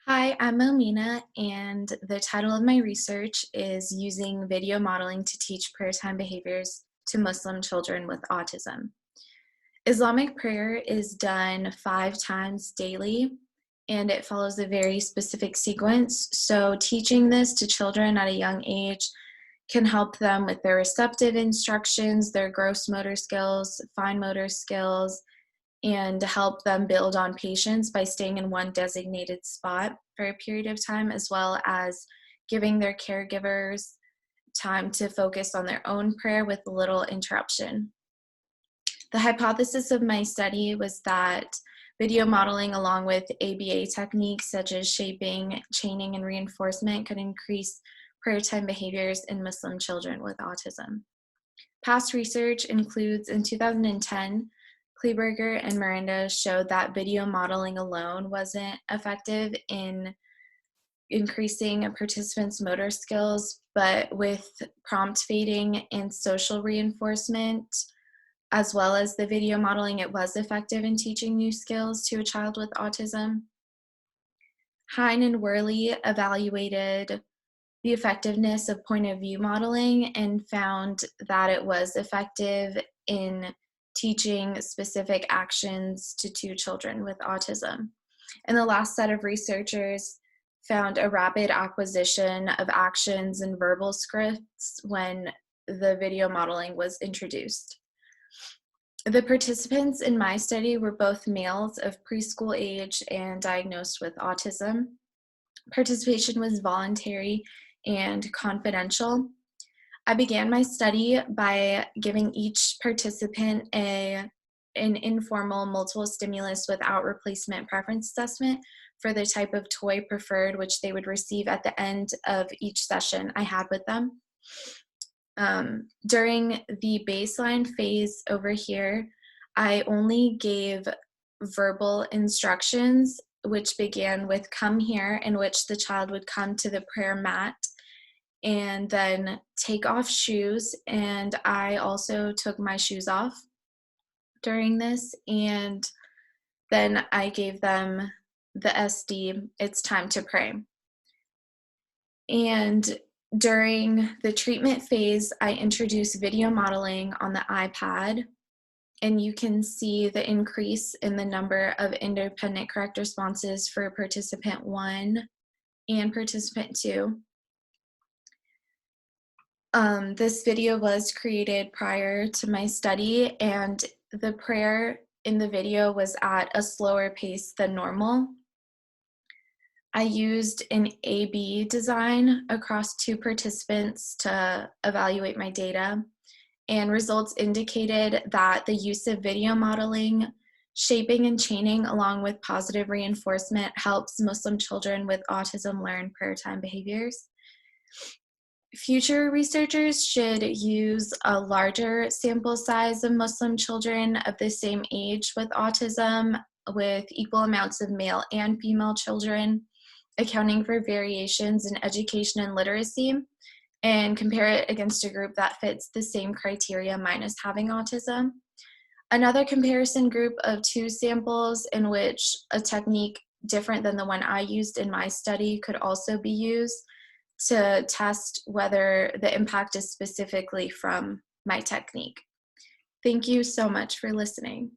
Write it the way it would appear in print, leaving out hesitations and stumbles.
Hi, I'm Momina, and the title of my research is Using Video Modeling to Teach Prayer Time Behaviors to Muslim Children with Autism. Islamic prayer is done 5 times daily, and it follows a very specific sequence. So, teaching this to children at a young age can help them with their receptive instructions, their gross motor skills, fine motor skills, and help them build on patience by staying in one designated spot for a period of time, as well as giving their caregivers time to focus on their own prayer with little interruption. The hypothesis of my study was that video modeling, along with ABA techniques such as shaping, chaining, and reinforcement, could increase prayer time behaviors in Muslim children with autism. Past research includes in 2010, Kleberger and Miranda showed that video modeling alone wasn't effective in increasing a participants' motor skills, but with prompt fading and social reinforcement, as well as the video modeling, it was effective in teaching new skills to a child with autism. Hine and Worley evaluated the effectiveness of point of view modeling and found that it was effective in teaching specific actions to 2 children with autism. And the last set of researchers found a rapid acquisition of actions and verbal scripts when the video modeling was introduced. The participants in my study were both males of preschool age and diagnosed with autism. Participation was voluntary and confidential. I began my study by giving each participant an informal multiple stimulus without replacement preference assessment for the type of toy preferred, which they would receive at the end of each session I had with them. During the baseline phase over here, I only gave verbal instructions, which began with "come here," in which the child would come to the prayer mat and then take off shoes. And I also took my shoes off during this. And then I gave them the SD, "it's time to pray." And during the treatment phase, I introduced video modeling on the iPad, and you can see the increase in the number of independent correct responses for participant 1 and participant 2. This video was created prior to my study, and the prayer in the video was at a slower pace than normal. I used an A/B design across 2 participants to evaluate my data, and results indicated that the use of video modeling, shaping, and chaining, along with positive reinforcement, helps Muslim children with autism learn prayer time behaviors. Future researchers should use a larger sample size of Muslim children of the same age with autism, with equal amounts of male and female children, accounting for variations in education and literacy, and compare it against a group that fits the same criteria minus having autism. Another comparison group of 2 samples in which a technique different than the one I used in my study could also be used to test whether the impact is specifically from my technique. Thank you so much for listening.